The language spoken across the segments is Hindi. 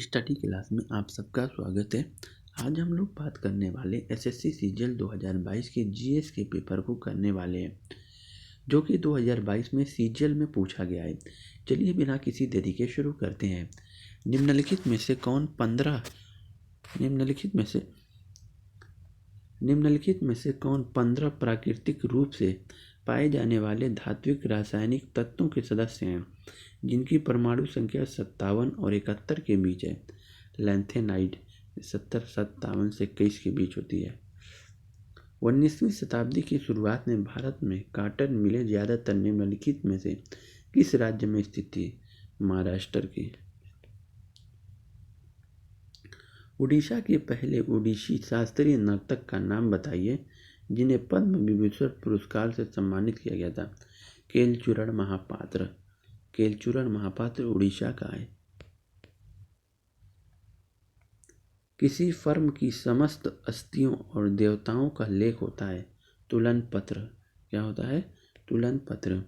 स्टडी क्लास में आप सबका स्वागत है। आज हम लोग बात करने वाले एसएससी सीजीएल 2022 के जीएस के पेपर को करने वाले हैं, जो कि 2022 में सीजीएल में पूछा गया है। चलिए बिना किसी देरी के शुरू करते हैं। निम्नलिखित में से कौन 15 प्राकृतिक रूप से पाए जाने वाले धात्विक रासायनिक तत्वों के सदस्य हैं जिनकी परमाणु संख्या 57 और 71 के बीच है? लैंथेनाइड 57 से 21 के बीच होती है। 19वीं शताब्दी की शुरुआत में भारत में कॉटन मिलें ज़्यादातर निम्नलिखित में से किस राज्य में स्थित थी? महाराष्ट्र की। उड़ीसा के पहले ओडिसी शास्त्रीय नर्तक का नाम बताइए जिन्हें पद्म विभूषण पुरस्कार से सम्मानित किया गया था। केलचूरण महापात्र उड़ीसा का है। किसी फर्म की समस्त अस्थियों और देवताओं का लेख होता है तुलन पत्र। क्या होता है? तुलन पत्र।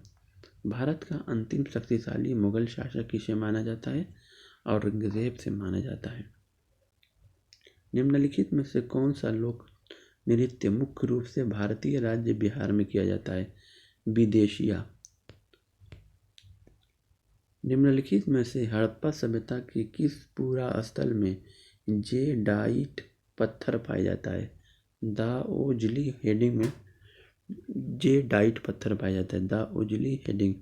भारत का अंतिम शक्तिशाली मुगल शासक किसे माना जाता है? औरंगजेब से माना जाता है। निम्नलिखित में से कौन सा लोक नृत्य मुख्य रूप से भारतीय राज्य बिहार में किया जाता है? विदेशिया। निम्नलिखित में से हड़प्पा सभ्यता के किस पूरा स्थल में जेडाइट पत्थर पाया जाता है? दाओजली हेडिंग में जेडाइट पत्थर पाया जाता है। दाओजली हेडिंग।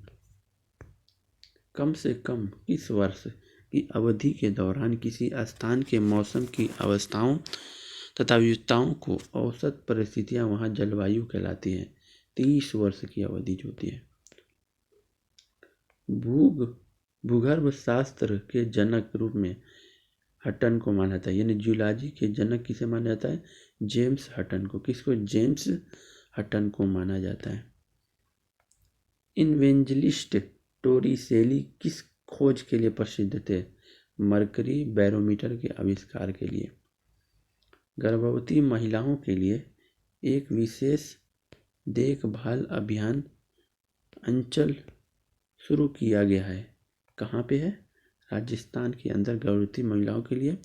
कम से कम किस वर्ष की अवधि के दौरान किसी स्थान के मौसम की अवस्थाओं तथा विविधताओं को औसत परिस्थितियां वहां जलवायु कहलाती हैं? 30 वर्ष की अवधि जो होती है। भूगर्भ शास्त्र के जनक रूप में हटन को माना जाता है, यानी जियोलॉजी के जनक किसे माना जाता है? जेम्स हटन को। किसको? जेम्स हटन को माना जाता है। इवेंजलिस्ट टोरिसेली किस खोज के लिए प्रसिद्ध थे? मरकरी बैरोमीटर के आविष्कार के लिए। गर्भवती महिलाओं के लिए एक विशेष देखभाल अभियान अंचल शुरू किया गया है। कहाँ पे है? राजस्थान के अंदर गर्भवती महिलाओं के लिए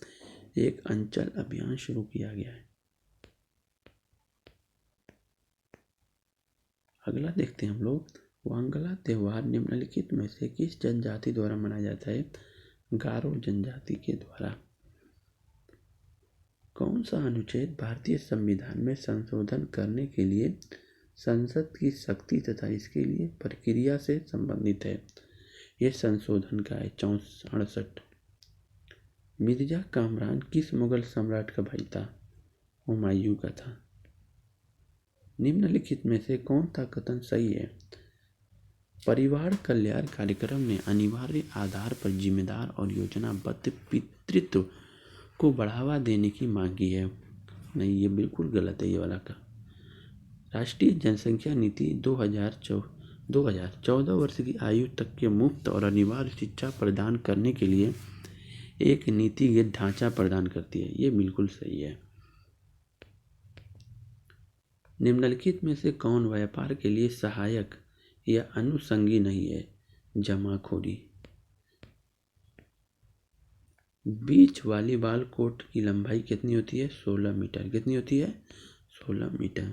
एक अंचल अभियान शुरू किया गया है। अगला देखते हैं हम लोग। वांगला त्योहार निम्नलिखित में से किस जनजाति द्वारा मनाया जाता है? गारो जनजाति के द्वारा। कौन सा अनुच्छेद भारतीय संविधान में संशोधन करने के लिए संसद की शक्ति तथा इसके लिए प्रक्रिया से संबंधित है? यह संशोधन का है 68। मिर्जा कामरान किस मुगल सम्राट का भाई था? हुमायूं का था। निम्नलिखित में से कौन सा कथन सही है? परिवार कल्याण कार्यक्रम ने अनिवार्य आधार पर जिम्मेदार और योजनाबद्ध पितृत्व को बढ़ावा देने की मांग की है। नहीं, ये बिल्कुल गलत है ये वाला का। राष्ट्रीय जनसंख्या नीति 2014 वर्ष की आयु तक के मुफ्त और अनिवार्य शिक्षा प्रदान करने के लिए एक नीतिगत ढांचा प्रदान करती है। ये बिल्कुल सही है। निम्नलिखित में से कौन व्यापार के लिए सहायक या अनुषंगी नहीं है? जमाखोरी। बीच वॉलीबॉल कोर्ट की लंबाई कितनी होती है? 16 मीटर। कितनी होती है? 16 मीटर।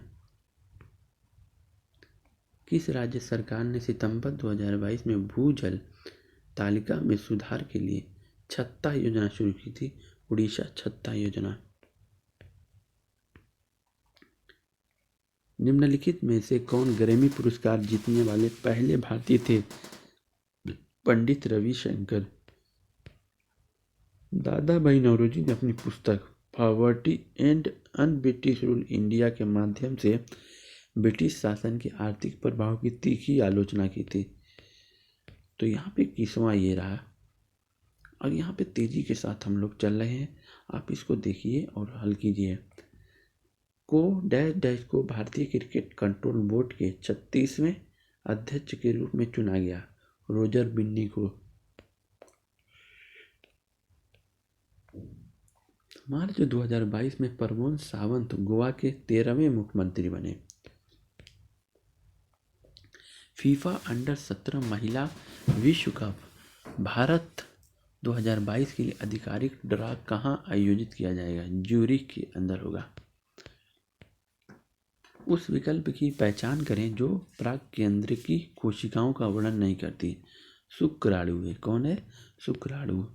किस राज्य सरकार ने सितंबर 2022 में भूजल तालिका में सुधार के लिए छत्ता योजना शुरू की थी? उड़ीसा छत्ता योजना। निम्नलिखित में से कौन ग्रैमी पुरस्कार जीतने वाले पहले भारतीय थे? पंडित रविशंकर। दादा भाई नौरोजी ने अपनी पुस्तक poverty and un-British rule India के माध्यम से ब्रिटिश शासन के आर्थिक प्रभाव की तीखी आलोचना की थी। तो यहाँ पे 21वां ये रहा। और यहाँ पे तेजी के साथ हम लोग चल रहे हैं, आप इसको देखिए और हल कीजिए। को भारतीय क्रिकेट कंट्रोल बोर्ड के 36वें अध्यक्ष के रूप में चुना गया। रोजर बिन्नी को। मार्च 2022 में प्रमोद सावंत गोवा के 13वें मुख्यमंत्री बने। फीफा अंडर 17 महिला विश्व कप भारत 2022 के लिए आधिकारिक ड्रा कहाँ आयोजित किया जाएगा? ज्यूरिख के अंदर होगा। उस विकल्प की पहचान करें जो प्राकेंद्रिकी कोशिकाओं का वर्णन नहीं करती। शुक्राणु है। कौन है? शुक्राणु।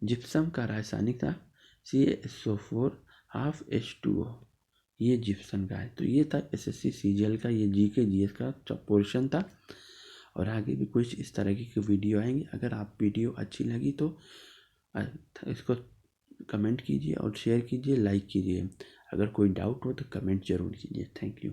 जिप्सम का रासायनिक था CaSO4 हाफ H2O। ये जिप्सम का है। तो ये था SSC CGL का, ये GK GS का पोर्शन था। और आगे भी कुछ इस तरह की वीडियो आएंगी। अगर आप वीडियो अच्छी लगी तो इसको कमेंट कीजिए और शेयर कीजिए, लाइक कीजिए। अगर कोई डाउट हो तो कमेंट जरूर कीजिए। Thank you.